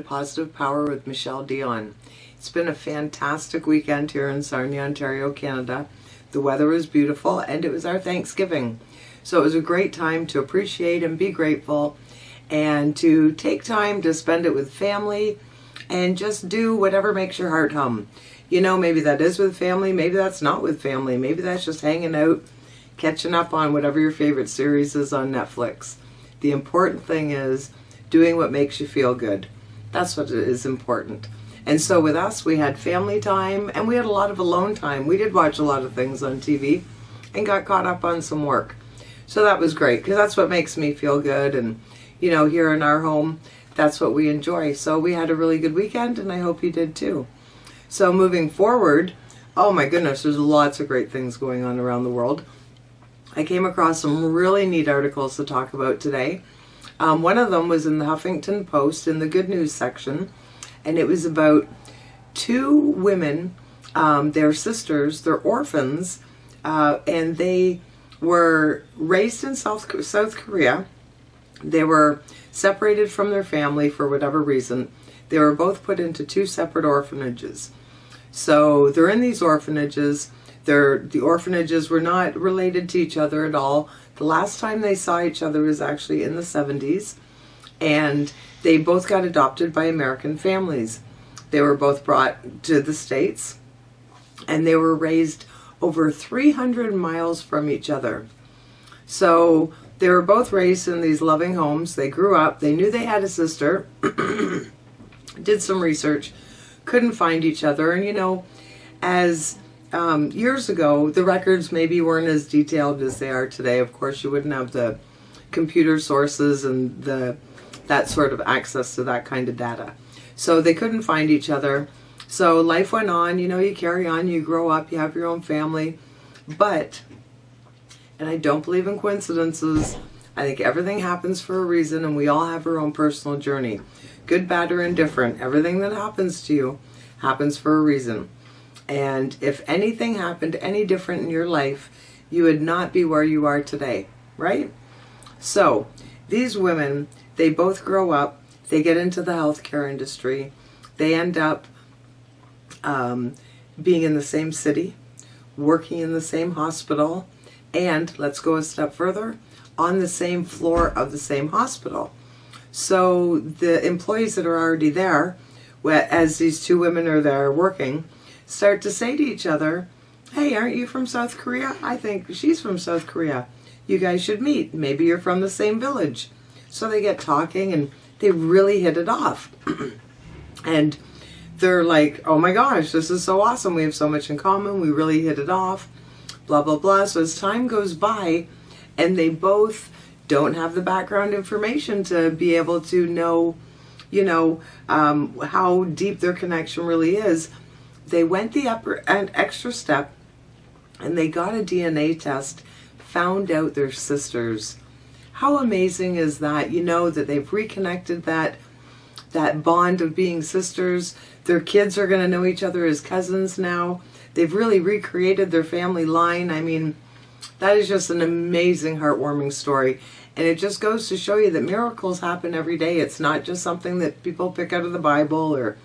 to Positive Power with Michele Dionne. It's been a fantastic weekend here in Sarnia, Ontario, Canada. The weather was beautiful and it was our Thanksgiving. So it was a great time to appreciate and be grateful and to take time to spend it with family and just do whatever makes your heart hum. You know, maybe that is with family, maybe that's not with family, maybe that's just hanging out, catching up on whatever your favorite series is on Netflix. The important thing is doing what makes you feel good. That's what is important. And so with us, we had family time and we had a lot of alone time. We did watch a lot of things on TV and got caught up on some work. So that was great because that's what makes me feel good. And, you know, here in our home, that's what we enjoy. So we had a really good weekend and I hope you did too. So moving forward, oh my goodness, there's lots of great things going on around the world. I came across some really neat articles to talk about today. One of them was in the Huffington Post in the good news section, and it was about two women, they're sisters, they're orphans, and they were raised in South Korea. They were separated from their family for whatever reason. They were both put into two separate orphanages. So they're in these orphanages. The orphanages were not related to each other at all. The last time they saw each other was actually in the 70s, and they both got adopted by American families. They were both brought to the States, and they were raised over 300 miles from each other. So they were both raised in these loving homes. They grew up. They knew they had a sister, did some research, couldn't find each other, and you know, as years ago, the records maybe weren't as detailed as they are today. Of course, you wouldn't have the computer sources and that sort of access to that kind of data. So they couldn't find each other. So life went on, you know, you carry on, you grow up, you have your own family. But, and I don't believe in coincidences, I think everything happens for a reason and we all have our own personal journey. Good, bad, or indifferent, everything that happens to you happens for a reason. And if anything happened any different in your life, you would not be where you are today, right? So these women, they both grow up, they get into the healthcare industry, they end up being in the same city, working in the same hospital, and let's go a step further, on the same floor of the same hospital. So the employees that are already there, as these two women are there working, start to say to each other, hey, aren't you from South Korea? I think she's from South Korea. You guys should meet. Maybe you're from the same village. So they get talking and they really hit it off. And they're like, oh my gosh, this is so awesome. We have so much in common. We really hit it off. Blah, blah, blah. So as time goes by and they both don't have the background information to be able to know, you know, how deep their connection really is, they went the extra step and they got a DNA test, found out they're sisters. How amazing is that? You know, that they've reconnected that bond of being sisters. Their kids are going to know each other as cousins now. They've really recreated their family line. I mean, that is just an amazing, heartwarming story. And it just goes to show you that miracles happen every day. It's not just something that people pick out of the Bible or,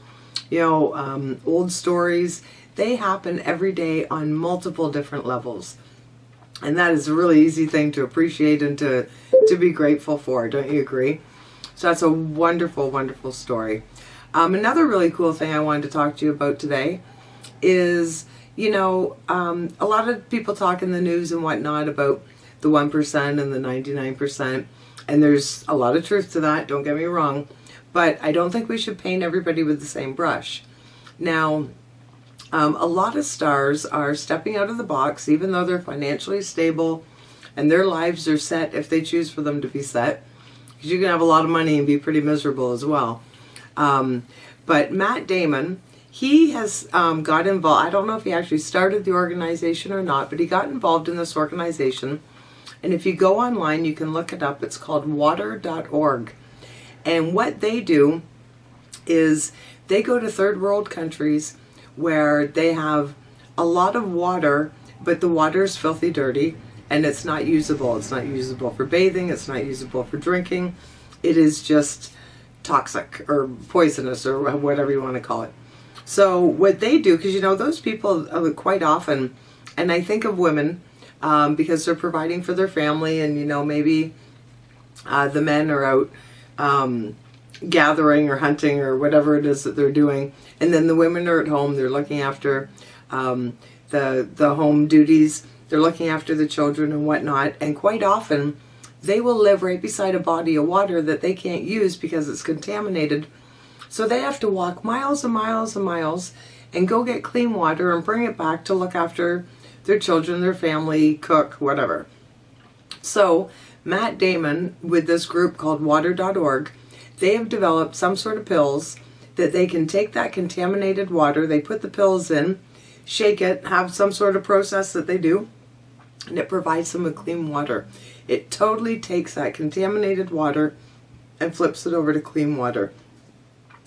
you know, old stories. They happen every day on multiple different levels. And that is a really easy thing to appreciate and to be grateful for. Don't you agree? So that's a wonderful, wonderful story. Another really cool thing I wanted to talk to you about today is, you know, a lot of people talk in the news and whatnot about the 1% and the 99%. And there's a lot of truth to that, don't get me wrong. But I don't think we should paint everybody with the same brush. Now, a lot of stars are stepping out of the box, even though they're financially stable and their lives are set if they choose for them to be set. Because you can have a lot of money and be pretty miserable as well. But Matt Damon, he has got involved. I don't know if he actually started the organization or not, but he got involved in this organization. And if you go online, you can look it up. It's called water.org. And what they do is they go to third world countries where they have a lot of water, but the water is filthy dirty and it's not usable. It's not usable for bathing. It's not usable for drinking. It is just toxic or poisonous or whatever you want to call it. So what they do, because those people quite often, and I think of women because they're providing for their family, and maybe the men are out gathering or hunting or whatever it is that they're doing, and then the women are at home. They're looking after the home duties. They're looking after the children and whatnot, and quite often they will live right beside a body of water that they can't use because it's contaminated. So they have to walk miles and miles and miles and go get clean water and bring it back to look after their children, their family, cook, whatever. So Matt Damon, with this group called water.org, they have developed some sort of pills that they can take that contaminated water, they put the pills in, shake it, have some sort of process that they do, and it provides them with clean water. It totally takes that contaminated water and flips it over to clean water.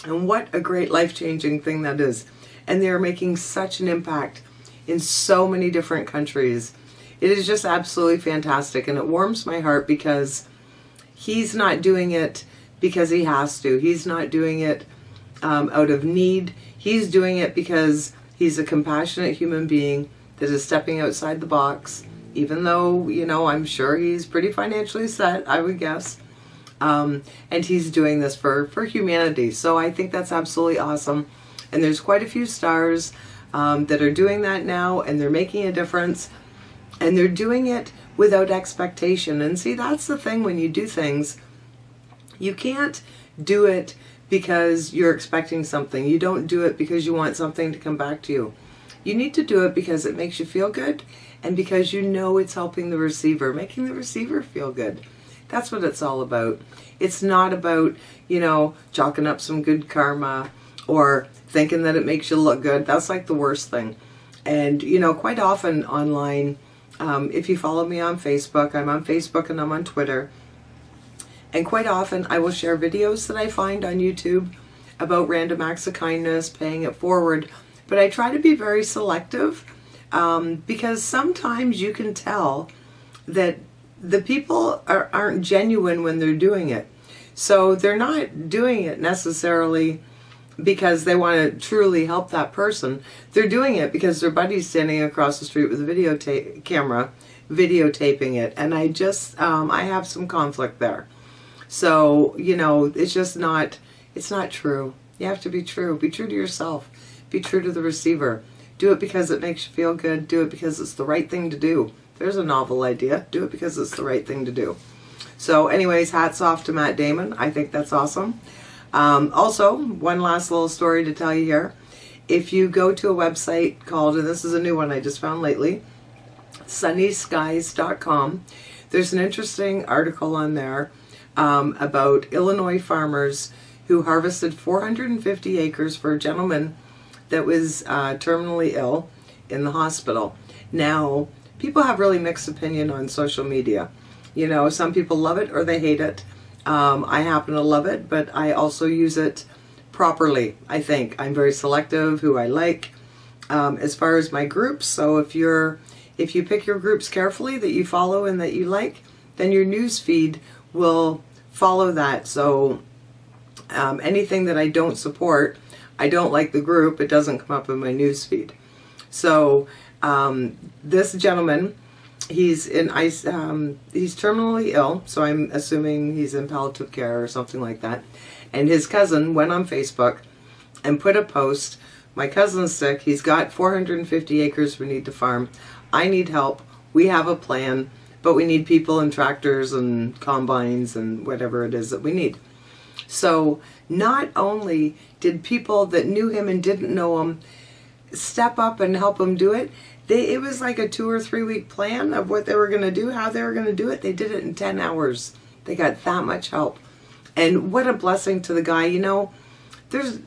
And what a great life-changing thing that is. And they're making such an impact in so many different countries. It is just absolutely fantastic, and it warms my heart because he's not doing it because he has to. He's not doing it out of need. He's doing it because he's a compassionate human being that is stepping outside the box, even though, I'm sure he's pretty financially set, I would guess. And he's doing this for humanity. So I think that's absolutely awesome. And there's quite a few stars that are doing that now, and they're making a difference. And they're doing it without expectation. And see, that's the thing when you do things. You can't do it because you're expecting something. You don't do it because you want something to come back to you. You need to do it because it makes you feel good and because it's helping the receiver, making the receiver feel good. That's what it's all about. It's not about, chalking up some good karma or thinking that it makes you look good. That's like the worst thing. And, quite often online, if you follow me on Facebook, I'm on Facebook and I'm on Twitter. And quite often I will share videos that I find on YouTube about random acts of kindness, paying it forward. But I try to be very selective because sometimes you can tell that the people aren't genuine when they're doing it. So they're not doing it necessarily because they want to truly help that person. They're doing it because their buddy's standing across the street with a camera videotaping it. And I have some conflict there. So, it's just it's not true. You have to be true. Be true to yourself. Be true to the receiver. Do it because it makes you feel good. Do it because it's the right thing to do. There's a novel idea. Do it because it's the right thing to do. So anyways, hats off to Matt Damon. I think that's awesome. Also, one last little story to tell you here. If you go to a website called, and this is a new one I just found lately, sunnyskies.com, there's an interesting article on there about Illinois farmers who harvested 450 acres for a gentleman that was terminally ill in the hospital. Now, people have really mixed opinion on social media. Some people love it or they hate it. I happen to love it, but I also use it properly, I think. I'm very selective who I like as far as my groups. So if you pick your groups carefully that you follow and that you like, then your news feed will follow that. So anything that I don't support, I don't like the group, it doesn't come up in my news feed. So this gentleman, he's terminally ill, so I'm assuming he's in palliative care or something like that. And his cousin went on Facebook and put a post, "My cousin's sick, he's got 450 acres we need to farm. I need help. We have a plan, but we need people and tractors and combines and whatever it is that we need." So not only did people that knew him and didn't know him step up and help him do it, it was like a 2 or 3 week plan of what they were going to do, how they were going to do it. They did it in 10 hours. They got that much help. And what a blessing to the guy. There's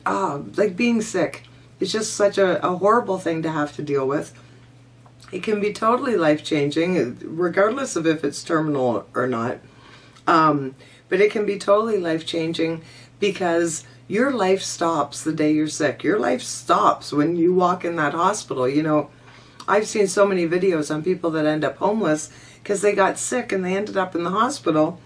like being sick. It's just such a horrible thing to have to deal with. It can be totally life-changing, regardless of if it's terminal or not. But it can be totally life-changing because your life stops the day you're sick. Your life stops when you walk in that hospital. I've seen so many videos on people that end up homeless because they got sick and they ended up in the hospital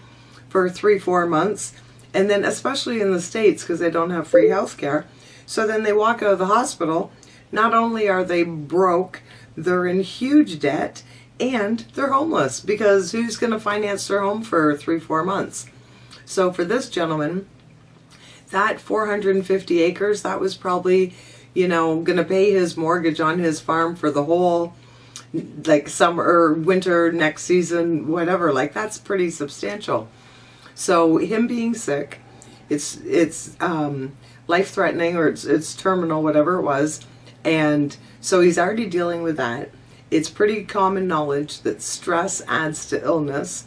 for 3-4 months. And then especially in the States, because they don't have free health care. So then they walk out of the hospital. Not only are they broke, they're in huge debt, and they're homeless, because who's going to finance their home for 3-4 months? So for this gentleman, that 450 acres, that was probably, going to pay his mortgage on his farm for the whole, like, summer or winter, next season, whatever. Like, that's pretty substantial. So him being sick, it's life-threatening, or it's terminal, whatever it was. And so he's already dealing with that. It's pretty common knowledge that stress adds to illness.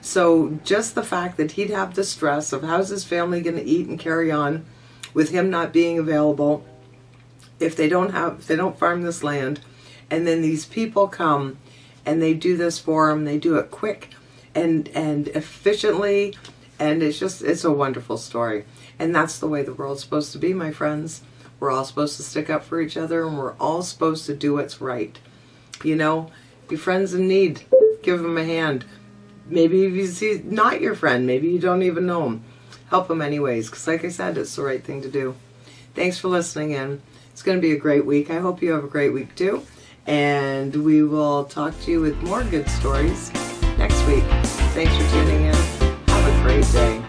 So just the fact that he'd have the stress of how's his family going to eat and carry on with him not being available if they don't farm this land, and then these people come and they do this for him. They do it quick and efficiently, and it's a wonderful story. And that's the way the world's supposed to be, my friends. We're all supposed to stick up for each other, and we're all supposed to do what's right. Be friends in need. Give them a hand. Maybe if he's not your friend, maybe you don't even know him. Help him anyways, because like I said, it's the right thing to do. Thanks for listening in. It's going to be a great week. I hope you have a great week too. And we will talk to you with more good stories next week. Thanks for tuning in. Have a great day.